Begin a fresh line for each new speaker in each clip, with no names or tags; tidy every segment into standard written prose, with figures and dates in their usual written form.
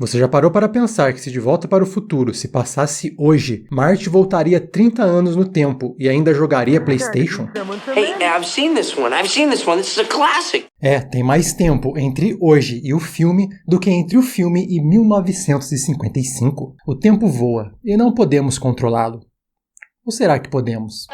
Você já parou para pensar que se De Volta para o Futuro se passasse hoje, Marty voltaria 30 anos no tempo e ainda jogaria PlayStation?
Hey, I've seen this one. This is a classic.
Tem mais tempo entre hoje e o filme do que entre o filme e 1955. O tempo voa e não podemos controlá-lo. Ou será que podemos?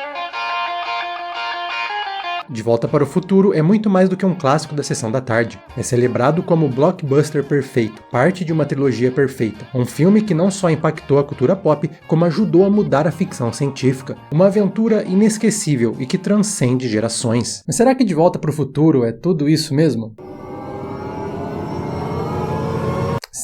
De Volta para o Futuro é muito mais do que um clássico da sessão da tarde. É celebrado como o blockbuster perfeito, parte de uma trilogia perfeita. Um filme que não só impactou a cultura pop, como ajudou a mudar a ficção científica. Uma aventura inesquecível e que transcende gerações. Mas será que De Volta para o Futuro é tudo isso mesmo?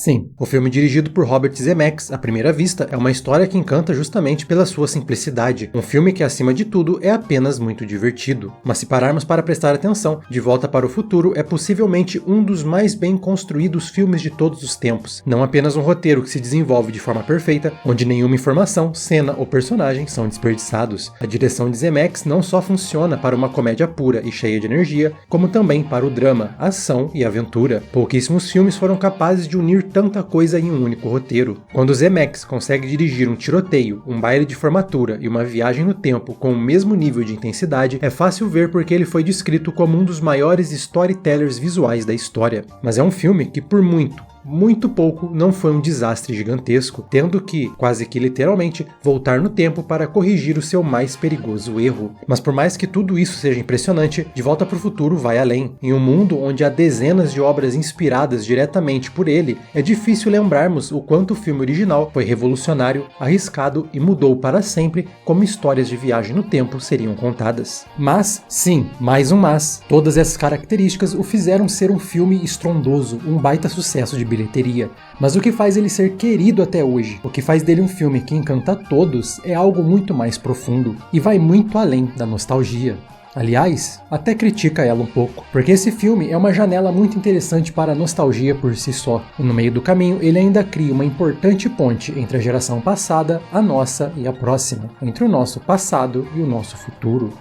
Sim, o filme dirigido por Robert Zemeckis, à primeira vista, é uma história que encanta justamente pela sua simplicidade. Um filme que, acima de tudo, é apenas muito divertido. Mas se pararmos para prestar atenção, De Volta para o Futuro é possivelmente um dos mais bem construídos filmes de todos os tempos. Não apenas um roteiro que se desenvolve de forma perfeita, onde nenhuma informação, cena ou personagem são desperdiçados. A direção de Zemeckis não só funciona para uma comédia pura e cheia de energia, como também para o drama, ação e aventura. Pouquíssimos filmes foram capazes de unir tanta coisa em um único roteiro. Quando Zemeckis consegue dirigir um tiroteio, um baile de formatura e uma viagem no tempo com o mesmo nível de intensidade, é fácil ver porque ele foi descrito como um dos maiores storytellers visuais da história. Mas é um filme que, por muito pouco, não foi um desastre gigantesco, tendo que, quase que literalmente, voltar no tempo para corrigir o seu mais perigoso erro. Mas por mais que tudo isso seja impressionante, De Volta para o Futuro vai além. Em um mundo onde há dezenas de obras inspiradas diretamente por ele, é difícil lembrarmos o quanto o filme original foi revolucionário, arriscado e mudou para sempre como histórias de viagem no tempo seriam contadas. Mas, sim, mais um mas, todas essas características o fizeram ser um filme estrondoso, um baita sucesso de bilheteria. Mas o que faz ele ser querido até hoje, o que faz dele um filme que encanta todos, é algo muito mais profundo e vai muito além da nostalgia. Aliás, até critica ela um pouco, porque esse filme é uma janela muito interessante para a nostalgia por si só, e no meio do caminho ele ainda cria uma importante ponte entre a geração passada, a nossa e a próxima, entre o nosso passado e o nosso futuro.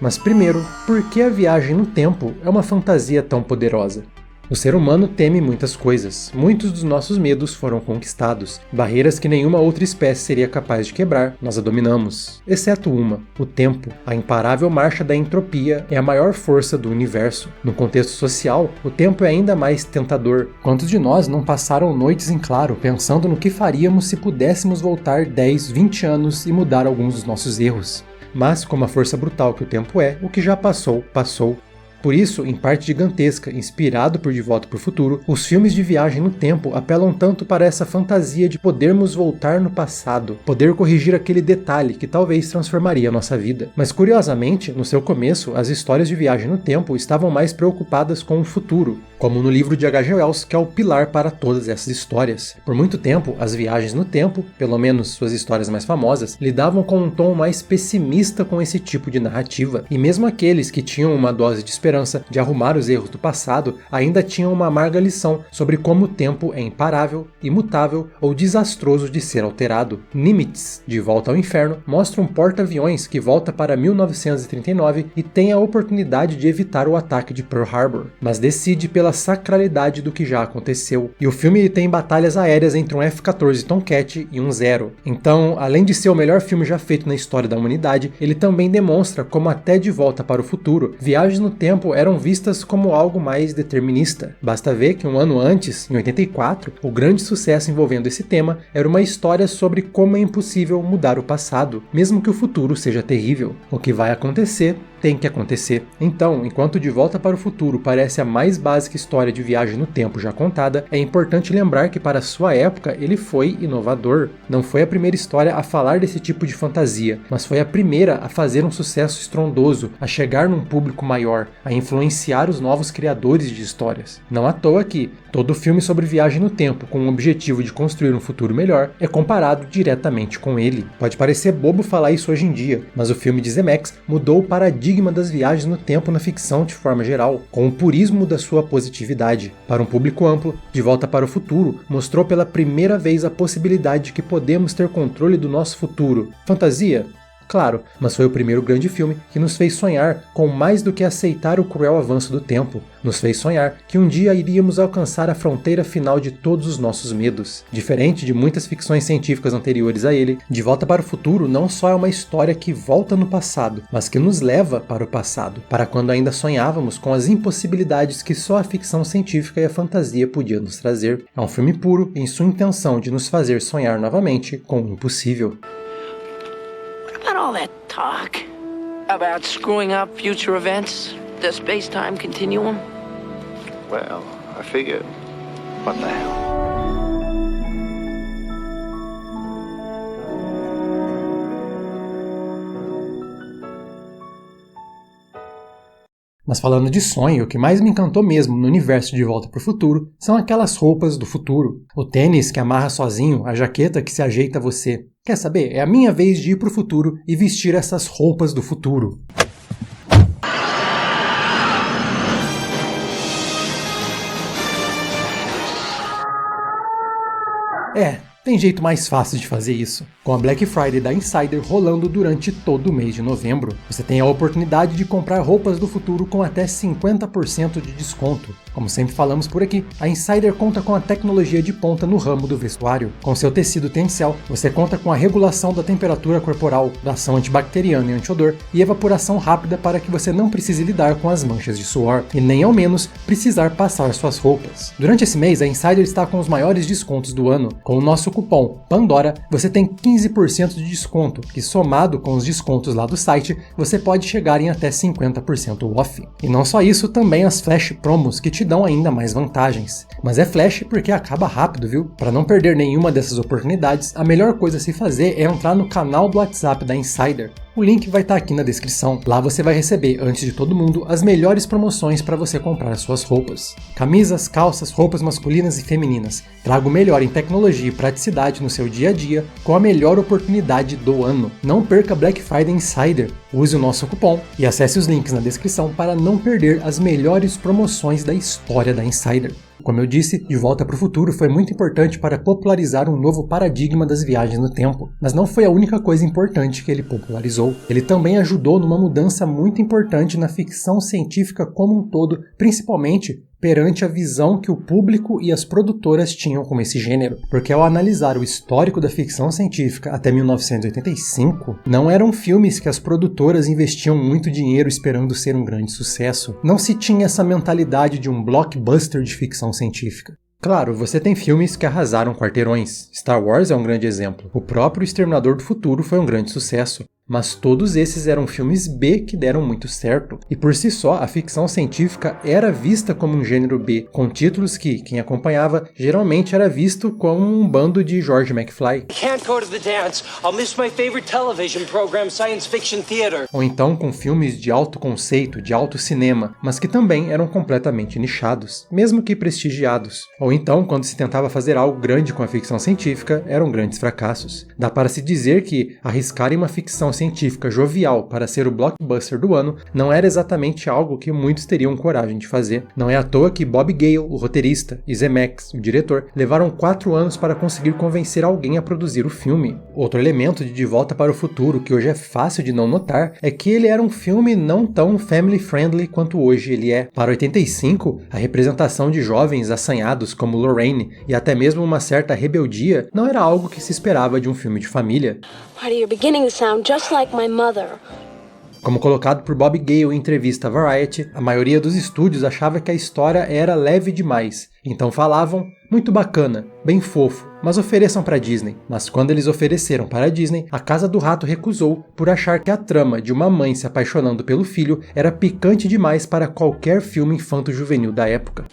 Mas primeiro, por que a viagem no tempo é uma fantasia tão poderosa? O ser humano teme muitas coisas, muitos dos nossos medos foram conquistados, barreiras que nenhuma outra espécie seria capaz de quebrar, nós a dominamos, exceto uma, o tempo. A imparável marcha da entropia é a maior força do universo. No contexto social, o tempo é ainda mais tentador. Quantos de nós não passaram noites em claro, pensando no que faríamos se pudéssemos voltar 10, 20 anos e mudar alguns dos nossos erros? Mas, como a força brutal que o tempo é, o que já passou, passou. Por isso, em parte gigantesca, inspirado por De Volta para o Futuro, os filmes de viagem no tempo apelam tanto para essa fantasia de podermos voltar no passado, poder corrigir aquele detalhe que talvez transformaria a nossa vida. Mas curiosamente, no seu começo, as histórias de viagem no tempo estavam mais preocupadas com o futuro, como no livro de H.G. Wells, que é o pilar para todas essas histórias. Por muito tempo, as viagens no tempo, pelo menos suas histórias mais famosas, lidavam com um tom mais pessimista com esse tipo de narrativa, e mesmo aqueles que tinham uma dose de esperança de arrumar os erros do passado, ainda tinham uma amarga lição sobre como o tempo é imparável, imutável ou desastroso de ser alterado. Nimitz, De Volta ao Inferno, mostra um porta-aviões que volta para 1939 e tem a oportunidade de evitar o ataque de Pearl Harbor, mas decide pela sacralidade do que já aconteceu. E o filme tem batalhas aéreas entre um F-14 Tomcat e um Zero. Então, além de ser o melhor filme já feito na história da humanidade, ele também demonstra como até De Volta para o Futuro, viagens no tempo eram vistas como algo mais determinista. Basta ver que um ano antes, em 84, o grande sucesso envolvendo esse tema era uma história sobre como é impossível mudar o passado, mesmo que o futuro seja terrível. O que vai acontecer tem que acontecer. Então, enquanto De Volta para o Futuro parece a mais básica história de viagem no tempo já contada, é importante lembrar que para sua época ele foi inovador. Não foi a primeira história a falar desse tipo de fantasia, mas foi a primeira a fazer um sucesso estrondoso, a chegar num público maior, a influenciar os novos criadores de histórias. Não à toa que todo filme sobre viagem no tempo com o objetivo de construir um futuro melhor é comparado diretamente com ele. Pode parecer bobo falar isso hoje em dia, mas o filme de Zemeckis mudou o paradigma das viagens no tempo na ficção de forma geral, com o purismo da sua positividade. Para um público amplo, De Volta para o Futuro mostrou pela primeira vez a possibilidade de que podemos ter controle do nosso futuro. Fantasia? Claro, mas foi o primeiro grande filme que nos fez sonhar com mais do que aceitar o cruel avanço do tempo. Nos fez sonhar que um dia iríamos alcançar a fronteira final de todos os nossos medos. Diferente de muitas ficções científicas anteriores a ele, De Volta para o Futuro não só é uma história que volta no passado, mas que nos leva para o passado, para quando ainda sonhávamos com as impossibilidades que só a ficção científica e a fantasia podiam nos trazer. É um filme puro em sua intenção de nos fazer sonhar novamente com o impossível.
What about all that talk about screwing up future events? The space-time continuum?
Well, I figured, what the hell?
Mas falando de sonho, o que mais me encantou mesmo no universo de Volta para o Futuro são aquelas roupas do futuro. O tênis que amarra sozinho, a jaqueta que se ajeita a você. Quer saber? É a minha vez de ir para o futuro e vestir essas roupas do futuro. Tem jeito mais fácil de fazer isso. Com a Black Friday da Insider rolando durante todo o mês de novembro, você tem a oportunidade de comprar roupas do futuro com até 50% de desconto. Como sempre falamos por aqui, a Insider conta com a tecnologia de ponta no ramo do vestuário. Com seu tecido Tencel, você conta com a regulação da temperatura corporal, da ação antibacteriana e antiodor e evaporação rápida para que você não precise lidar com as manchas de suor e nem ao menos precisar passar suas roupas. Durante esse mês, a Insider está com os maiores descontos do ano. Com o nosso cupom PANDORA, você tem 15% de desconto, que somado com os descontos lá do site, você pode chegar em até 50% off. E não só isso, também as Flash Promos, que te dão ainda mais vantagens. Mas é Flash porque acaba rápido, viu? Para não perder nenhuma dessas oportunidades, a melhor coisa a se fazer é entrar no canal do WhatsApp da Insider. O link vai estar aqui na descrição. Lá você vai receber, antes de todo mundo, as melhores promoções para você comprar suas roupas. Camisas, calças, roupas masculinas e femininas. Traga o melhor em tecnologia e praticidade no seu dia a dia com a melhor oportunidade do ano. Não perca Black Friday Insider. Use o nosso cupom e acesse os links na descrição para não perder as melhores promoções da história da Insider. Como eu disse, De Volta para o Futuro foi muito importante para popularizar um novo paradigma das viagens no tempo, mas não foi a única coisa importante que ele popularizou. Ele também ajudou numa mudança muito importante na ficção científica como um todo, principalmente perante a visão que o público e as produtoras tinham com esse gênero. Porque ao analisar o histórico da ficção científica até 1985, não eram filmes que as produtoras investiam muito dinheiro esperando ser um grande sucesso. Não se tinha essa mentalidade de um blockbuster de ficção científica. Claro, você tem filmes que arrasaram quarteirões. Star Wars é um grande exemplo. O próprio Exterminador do Futuro foi um grande sucesso. Mas todos esses eram filmes B que deram muito certo. E por si só, a ficção científica era vista como um gênero B, com títulos que, quem acompanhava, geralmente era visto como um bando de George McFly. Ou então com filmes de alto conceito, de alto cinema, mas que também eram completamente nichados, mesmo que prestigiados. Ou então, quando se tentava fazer algo grande com a ficção científica, eram grandes fracassos. Dá para se dizer que arriscarem uma ficção científica jovial para ser o blockbuster do ano não era exatamente algo que muitos teriam coragem de fazer. Não é à toa que Bob Gale, o roteirista, e Zemeckis, o diretor, levaram 4 anos para conseguir convencer alguém a produzir o filme. Outro elemento de Volta para o Futuro que hoje é fácil de não notar é que ele era um filme não tão family friendly quanto hoje ele é. Para 85, a representação de jovens assanhados como Lorraine e até mesmo uma certa rebeldia não era algo que se esperava de um filme de família.
Marty, you're beginning to sound just like my mother.
Como colocado por Bob Gale em entrevista à Variety, a maioria dos estúdios achava que a história era leve demais. Então falavam, muito bacana, bem fofo, mas ofereçam para Disney. Mas quando eles ofereceram para a Disney, a Casa do Rato recusou por achar que a trama de uma mãe se apaixonando pelo filho era picante demais para qualquer filme infanto-juvenil da época.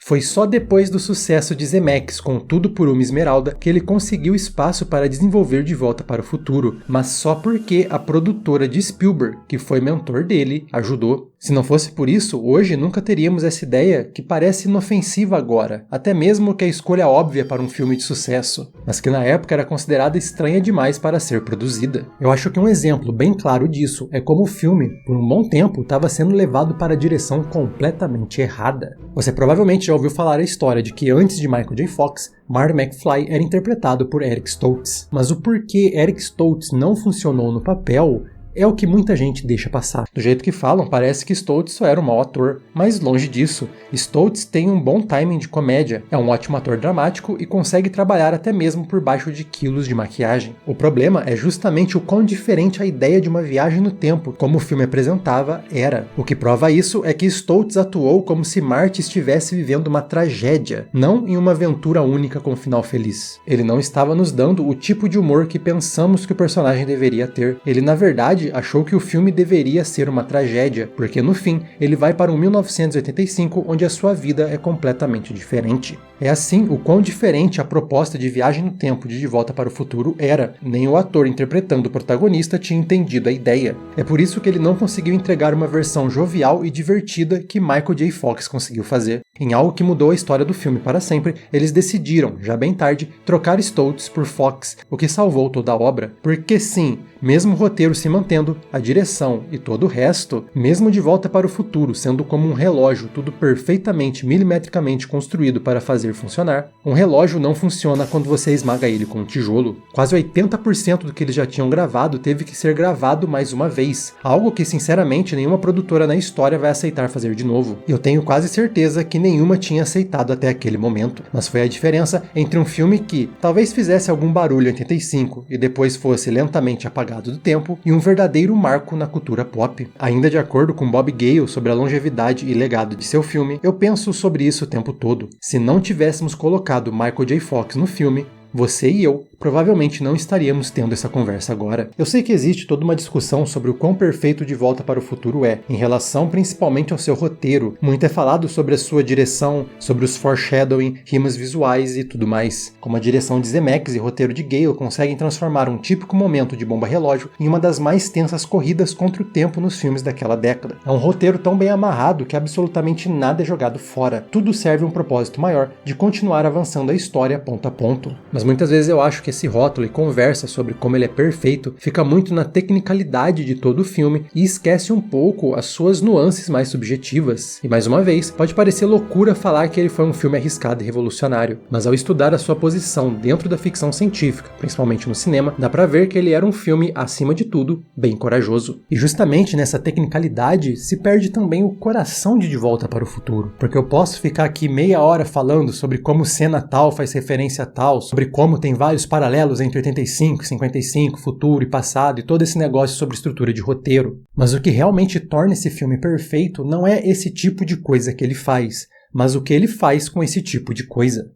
Foi só depois do sucesso de Zemeckis com Tudo por Uma Esmeralda que ele conseguiu espaço para desenvolver De Volta para o Futuro, mas só porque a produtora de Spielberg, que foi mentor dele, ajudou. Se não fosse por isso, hoje nunca teríamos essa ideia que parece inofensiva agora, até mesmo que a escolha óbvia para um filme de sucesso, mas que na época era considerada estranha demais para ser produzida. Eu acho que um exemplo bem claro disso é como o filme, por um bom tempo, estava sendo levado para a direção completamente errada. Você provavelmente já ouviu ouviu falar a história de que antes de Michael J. Fox, Marty McFly era interpretado por Eric Stoltz. Mas o porquê Eric Stoltz não funcionou no papel é o que muita gente deixa passar. Do jeito que falam, parece que Stoltz só era um mau ator, mas longe disso, Stoltz tem um bom timing de comédia, é um ótimo ator dramático e consegue trabalhar até mesmo por baixo de quilos de maquiagem. O problema é justamente o quão diferente a ideia de uma viagem no tempo, como o filme apresentava, era. O que prova isso é que Stoltz atuou como se Marty estivesse vivendo uma tragédia, não em uma aventura única com um final feliz. Ele não estava nos dando o tipo de humor que pensamos que o personagem deveria ter. Ele, na verdade, achou que o filme deveria ser uma tragédia, porque no fim ele vai para um 1985 onde a sua vida é completamente diferente. É assim o quão diferente a proposta de Viagem no Tempo de Volta para o Futuro era. Nem o ator interpretando o protagonista tinha entendido a ideia. É por isso que ele não conseguiu entregar uma versão jovial e divertida que Michael J. Fox conseguiu fazer. Em algo que mudou a história do filme para sempre, eles decidiram, já bem tarde, trocar Stoltz por Fox, o que salvou toda a obra. Porque sim, mesmo o roteiro se mantendo, a direção e todo o resto, mesmo De Volta para o Futuro sendo como um relógio tudo perfeitamente milimetricamente construído para fazer funcionar, um relógio não funciona quando você esmaga ele com um tijolo. Quase 80% do que eles já tinham gravado teve que ser gravado mais uma vez, algo que sinceramente nenhuma produtora na história vai aceitar fazer de novo. Eu tenho quase certeza que nenhuma tinha aceitado até aquele momento, mas foi a diferença entre um filme que talvez fizesse algum barulho em 85 e depois fosse lentamente apagado do tempo e um verdadeiro marco na cultura pop. Ainda de acordo com Bob Gale sobre a longevidade e legado de seu filme, eu penso sobre isso o tempo todo. Se não tivéssemos colocado Michael J. Fox no filme, você e eu provavelmente não estaríamos tendo essa conversa agora. Eu sei que existe toda uma discussão sobre o quão perfeito De Volta para o Futuro é, em relação principalmente ao seu roteiro. Muito é falado sobre a sua direção, sobre os foreshadowing, rimas visuais e tudo mais. Como a direção de Zemeckis e roteiro de Gale conseguem transformar um típico momento de bomba-relógio em uma das mais tensas corridas contra o tempo nos filmes daquela década. É um roteiro tão bem amarrado que absolutamente nada é jogado fora. Tudo serve a um propósito maior de continuar avançando a história ponto a ponto. Mas muitas vezes eu acho que esse rótulo e conversa sobre como ele é perfeito fica muito na tecnicalidade de todo o filme e esquece um pouco as suas nuances mais subjetivas. E mais uma vez, pode parecer loucura falar que ele foi um filme arriscado e revolucionário, mas ao estudar a sua posição dentro da ficção científica, principalmente no cinema, dá pra ver que ele era um filme, acima de tudo, bem corajoso. E justamente nessa tecnicalidade se perde também o coração de Volta para o Futuro, porque eu posso ficar aqui meia hora falando sobre como cena tal faz referência a tal, sobre como tem vários paralelos entre 85, 55, futuro e passado e todo esse negócio sobre estrutura de roteiro. Mas o que realmente torna esse filme perfeito não é esse tipo de coisa que ele faz, mas o que ele faz com esse tipo de coisa.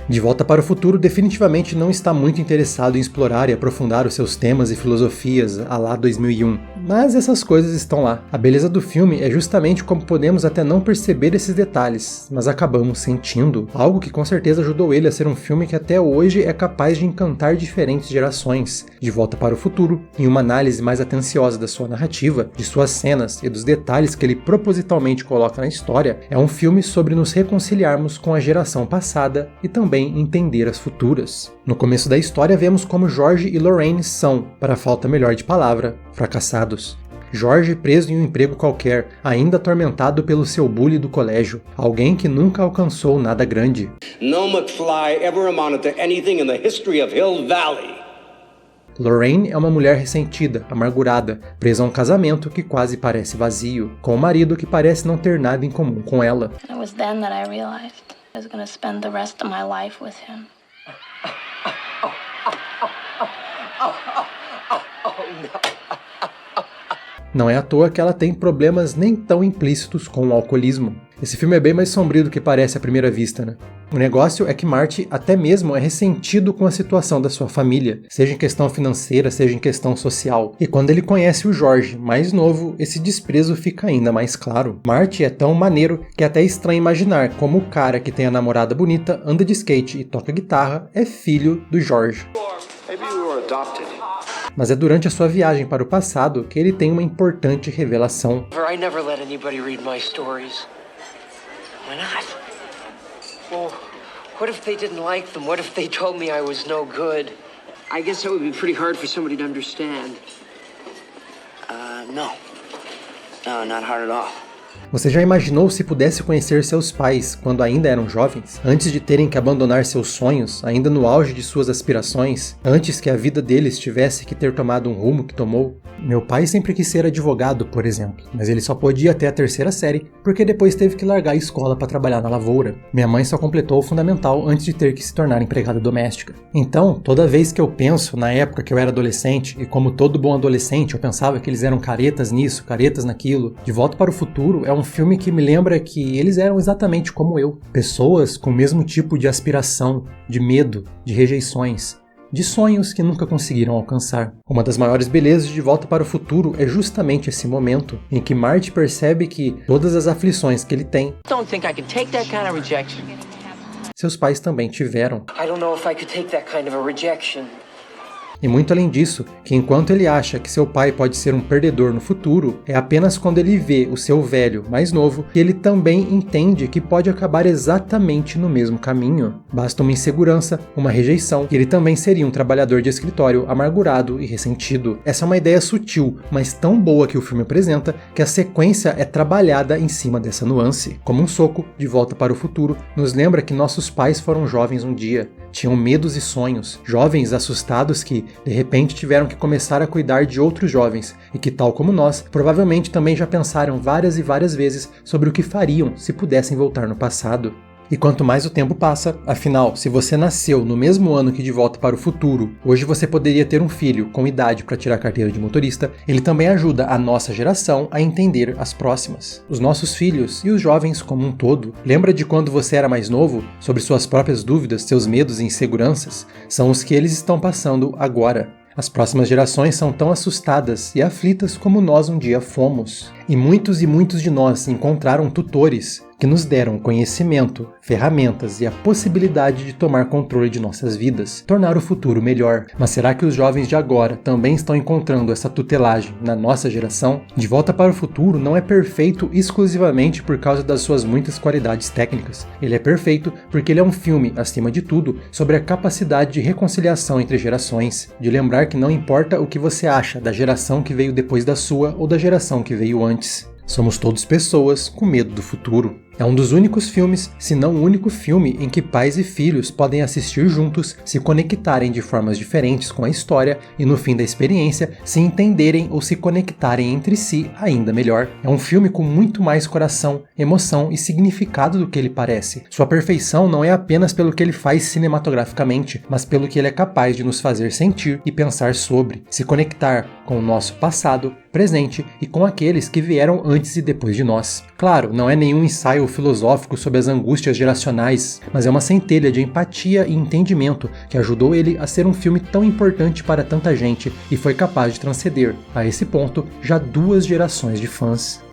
De Volta para o Futuro definitivamente não está muito interessado em explorar e aprofundar os seus temas e filosofias à lá 2001, mas essas coisas estão lá. A beleza do filme é justamente como podemos até não perceber esses detalhes, mas acabamos sentindo, algo que com certeza ajudou ele a ser um filme que até hoje é capaz de encantar diferentes gerações. De Volta para o Futuro, em uma análise mais atenciosa da sua narrativa, de suas cenas e dos detalhes que ele propositalmente coloca na história, é um filme sobre nos reconciliarmos com a geração passada e também entender as futuras. No começo da história vemos como George e Lorraine são, para a falta melhor de palavra, fracassados. George preso em um emprego qualquer, ainda atormentado pelo seu bully do colégio, alguém que nunca alcançou nada grande.
No McFly ever amounted to anything in the history of Hill Valley.
Lorraine é uma mulher ressentida, amargurada, presa a um casamento que quase parece vazio, com um marido que parece não ter nada em comum com ela.
It was then that I realized I was going to spend the rest of my life with him.
Não é à toa que ela tem problemas nem tão implícitos com o alcoolismo. Esse filme é bem mais sombrio do que parece à primeira vista, né? O negócio é que Marty até mesmo é ressentido com a situação da sua família, seja em questão financeira, seja em questão social. E quando ele conhece o George, mais novo, esse desprezo fica ainda mais claro. Marty é tão maneiro que é até estranho imaginar como o cara que tem a namorada bonita, anda de skate e toca guitarra é filho do George.
Maybe you were adopted.
Mas é durante a sua viagem para o passado que ele tem uma importante revelação.
I never let anybody read my stories. Why not? Well, What if they didn't like them? What if they told me I was no good? I guess that would be pretty hard for somebody to understand. No. No, not hard at all.
Você já imaginou se pudesse conhecer seus pais quando ainda eram jovens? Antes de terem que abandonar seus sonhos, ainda no auge de suas aspirações? Antes que a vida deles tivesse que ter tomado um rumo que tomou? Meu pai sempre quis ser advogado, por exemplo, mas ele só podia até a 3ª série, porque depois teve que largar a escola para trabalhar na lavoura. Minha mãe só completou o fundamental antes de ter que se tornar empregada doméstica. Então, toda vez que eu penso na época que eu era adolescente, e como todo bom adolescente eu pensava que eles eram caretas nisso, caretas naquilo, De Volta para o Futuro é um filme que me lembra que eles eram exatamente como eu. Pessoas com o mesmo tipo de aspiração, de medo, de rejeições, de sonhos que nunca conseguiram alcançar. Uma das maiores belezas de Volta para o Futuro é justamente esse momento em que Marty percebe que todas as aflições que ele tem,
Don't think I can take that kind of rejection.
seus pais também tiveram.
I don't know if I could take that kind of a rejection.
E muito além disso, que enquanto ele acha que seu pai pode ser um perdedor no futuro, é apenas quando ele vê o seu velho mais novo que ele também entende que pode acabar exatamente no mesmo caminho. Basta uma insegurança, uma rejeição, e ele também seria um trabalhador de escritório amargurado e ressentido. Essa é uma ideia sutil, mas tão boa que o filme apresenta, que a sequência é trabalhada em cima dessa nuance. Como um soco, De Volta para o Futuro nos lembra que nossos pais foram jovens um dia, tinham medos e sonhos, jovens assustados que, de repente, tiveram que começar a cuidar de outros jovens e que, tal como nós, provavelmente também já pensaram várias e várias vezes sobre o que fariam se pudessem voltar no passado. E quanto mais o tempo passa, afinal, se você nasceu no mesmo ano que De Volta para o Futuro, hoje você poderia ter um filho com idade para tirar carteira de motorista, ele também ajuda a nossa geração a entender as próximas. Os nossos filhos e os jovens como um todo. Lembra de quando você era mais novo? Sobre suas próprias dúvidas, seus medos e inseguranças? São os que eles estão passando agora. As próximas gerações são tão assustadas e aflitas como nós um dia fomos. E muitos de nós encontraram tutores que nos deram conhecimento, ferramentas e a possibilidade de tomar controle de nossas vidas, tornar o futuro melhor. Mas será que os jovens de agora também estão encontrando essa tutelagem na nossa geração? De Volta para o Futuro não é perfeito exclusivamente por causa das suas muitas qualidades técnicas. Ele é perfeito porque ele é um filme, acima de tudo, sobre a capacidade de reconciliação entre gerações, de lembrar que não importa o que você acha da geração que veio depois da sua ou da geração que veio antes. Somos todos pessoas com medo do futuro. É um dos únicos filmes, se não o único filme, em que pais e filhos podem assistir juntos, se conectarem de formas diferentes com a história e, no fim da experiência, se entenderem ou se conectarem entre si ainda melhor. É um filme com muito mais coração, emoção e significado do que ele parece. Sua perfeição não é apenas pelo que ele faz cinematograficamente, mas pelo que ele é capaz de nos fazer sentir e pensar sobre, se conectar com o nosso passado, presente e com aqueles que vieram antes e depois de nós. Claro, não é nenhum ensaio filosófico sobre as angústias geracionais, mas é uma centelha de empatia e entendimento que ajudou ele a ser um filme tão importante para tanta gente e foi capaz de transcender, a esse ponto, já 2 gerações de fãs.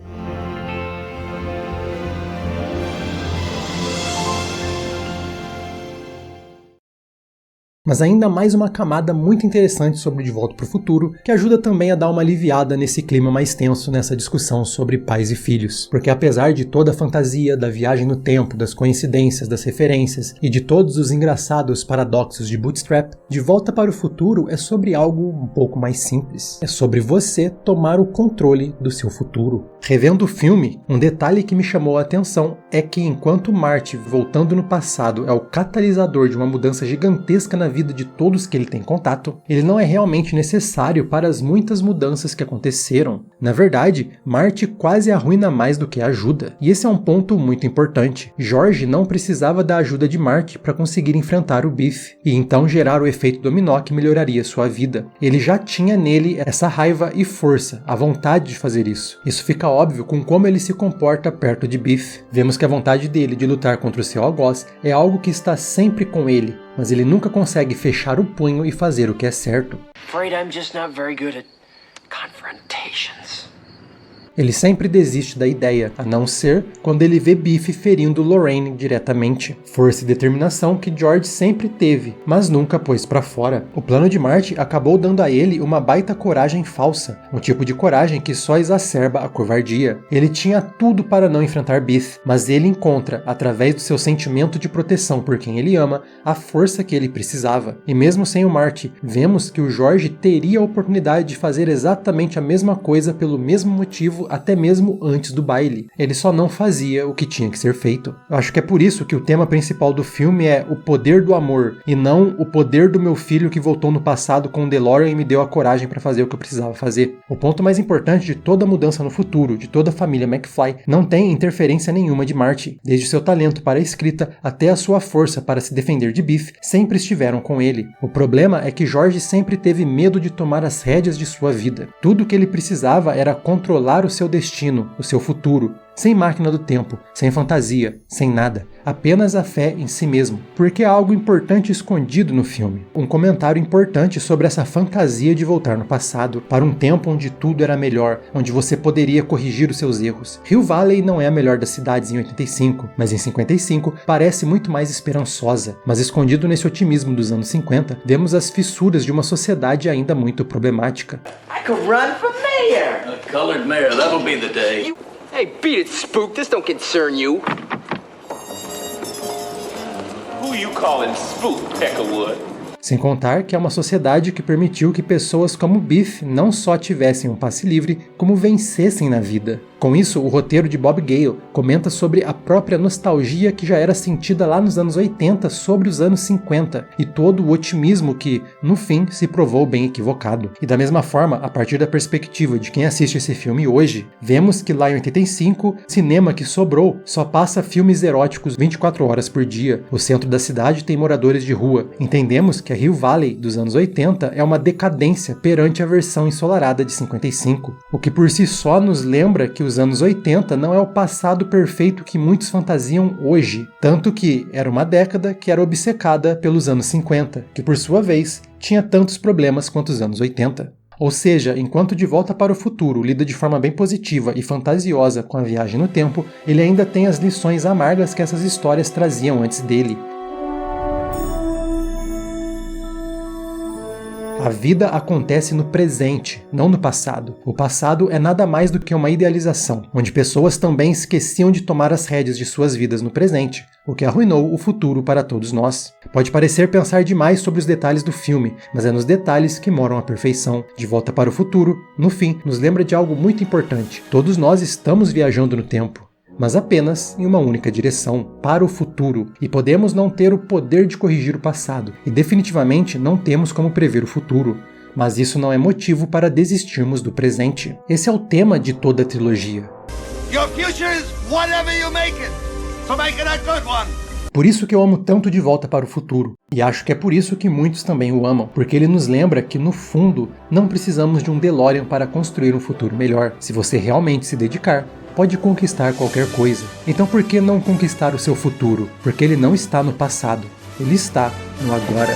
Mas ainda mais uma camada muito interessante sobre De Volta para o Futuro, que ajuda também a dar uma aliviada nesse clima mais tenso nessa discussão sobre pais e filhos. Porque apesar de toda a fantasia, da viagem no tempo, das coincidências, das referências e de todos os engraçados paradoxos de Bootstrap, De Volta para o Futuro é sobre algo um pouco mais simples. É sobre você tomar o controle do seu futuro. Revendo o filme, um detalhe que me chamou a atenção é que enquanto Marty, voltando no passado, é o catalisador de uma mudança gigantesca na vida de todos que ele tem contato, ele não é realmente necessário para as muitas mudanças que aconteceram. Na verdade, Marty quase arruina mais do que ajuda. E esse é um ponto muito importante. George não precisava da ajuda de Marty para conseguir enfrentar o Biff, e então gerar o efeito dominó que melhoraria sua vida. Ele já tinha nele essa raiva e força, a vontade de fazer isso. Isso fica óbvio com como ele se comporta perto de Biff. Vemos que a vontade dele de lutar contra o seu algoz é algo que está sempre com ele, mas ele nunca consegue fechar o punho e fazer o que é certo.
Afraid I'm just not very good at confrontations.
Ele sempre desiste da ideia, a não ser quando ele vê Biff ferindo Lorraine diretamente. Força e determinação que George sempre teve, mas nunca pôs pra fora. O plano de Marty acabou dando a ele uma baita coragem falsa, um tipo de coragem que só exacerba a covardia. Ele tinha tudo para não enfrentar Biff, mas ele encontra, através do seu sentimento de proteção por quem ele ama, a força que ele precisava. E mesmo sem o Marty, vemos que o George teria a oportunidade de fazer exatamente a mesma coisa pelo mesmo motivo até mesmo antes do baile. Ele só não fazia o que tinha que ser feito. Eu acho que é por isso que o tema principal do filme é o poder do amor, e não o poder do meu filho que voltou no passado com o DeLorean e me deu a coragem para fazer o que eu precisava fazer. O ponto mais importante de toda mudança no futuro, de toda a família McFly, não tem interferência nenhuma de Marty. Desde seu talento para a escrita até a sua força para se defender de Biff, sempre estiveram com ele. O problema é que George sempre teve medo de tomar as rédeas de sua vida. Tudo o que ele precisava era controlar o seu destino, o seu futuro, sem máquina do tempo, sem fantasia, sem nada, apenas a fé em si mesmo, porque há algo importante escondido no filme, um comentário importante sobre essa fantasia de voltar no passado, para um tempo onde tudo era melhor, onde você poderia corrigir os seus erros. Hill Valley não é a melhor das cidades em 85, mas em 55 parece muito mais esperançosa, mas escondido nesse otimismo dos anos 50, vemos as fissuras de uma sociedade ainda muito problemática.
I could run for mayor!
A colored mayor, that'll be the day.
Hey, beat it, Spook. This don't concern you.
Who you calling Spook, Peckerwood?
Sem contar que é uma sociedade que permitiu que pessoas como Biff não só tivessem um passe livre, como vencessem na vida. Com isso, o roteiro de Bob Gale comenta sobre a própria nostalgia que já era sentida lá nos anos 80 sobre os anos 50 e todo o otimismo que, no fim, se provou bem equivocado. E da mesma forma, a partir da perspectiva de quem assiste esse filme hoje, vemos que lá em 85, cinema que sobrou só passa filmes eróticos 24 horas por dia. O centro da cidade tem moradores de rua. Entendemos que a Hill Valley dos anos 80 é uma decadência perante a versão ensolarada de 55, o que por si só nos lembra que os anos 80 não é o passado perfeito que muitos fantasiam hoje, tanto que era uma década que era obcecada pelos anos 50, que por sua vez tinha tantos problemas quanto os anos 80. Ou seja, enquanto De Volta para o Futuro lida de forma bem positiva e fantasiosa com a viagem no tempo, ele ainda tem as lições amargas que essas histórias traziam antes dele. A vida acontece no presente, não no passado. O passado é nada mais do que uma idealização, onde pessoas também esqueciam de tomar as rédeas de suas vidas no presente, o que arruinou o futuro para todos nós. Pode parecer pensar demais sobre os detalhes do filme, mas é nos detalhes que moram a perfeição. De Volta para o Futuro, no fim, nos lembra de algo muito importante. Todos nós estamos viajando no tempo, mas apenas em uma única direção, para o futuro, e podemos não ter o poder de corrigir o passado, e definitivamente não temos como prever o futuro, mas isso não é motivo para desistirmos do presente. Esse é o tema de toda a trilogia.
Your future is whatever you make it, so make it a good one.
Por isso que eu amo tanto De Volta para o Futuro, e acho que é por isso que muitos também o amam, porque ele nos lembra que, no fundo, não precisamos de um DeLorean para construir um futuro melhor. Se você realmente se dedicar, pode conquistar qualquer coisa. Então por que não conquistar o seu futuro? Porque ele não está no passado, ele está no agora.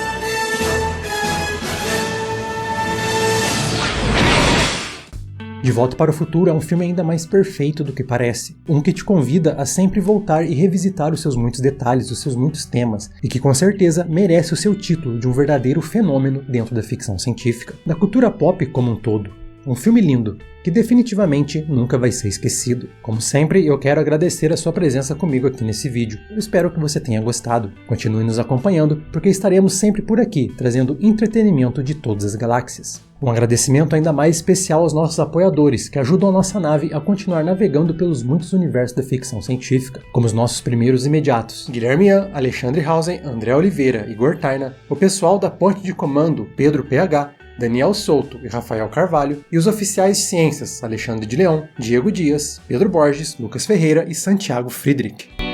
De Volta para o Futuro é um filme ainda mais perfeito do que parece. Um que te convida a sempre voltar e revisitar os seus muitos detalhes, os seus muitos temas, e que com certeza merece o seu título de um verdadeiro fenômeno dentro da ficção científica, da cultura pop como um todo. Um filme lindo, que definitivamente nunca vai ser esquecido. Como sempre, eu quero agradecer a sua presença comigo aqui nesse vídeo. Eu espero que você tenha gostado. Continue nos acompanhando, porque estaremos sempre por aqui, trazendo entretenimento de todas as galáxias. Um agradecimento ainda mais especial aos nossos apoiadores, que ajudam a nossa nave a continuar navegando pelos muitos universos da ficção científica, como os nossos primeiros imediatos: Guilherme Ian, Alexandre Hausen, André Oliveira, Igor Taina, o pessoal da Ponte de Comando, Pedro PH, Daniel Souto e Rafael Carvalho, e os oficiais de ciências Alexandre de Leão, Diego Dias, Pedro Borges, Lucas Ferreira e Santiago Friedrich.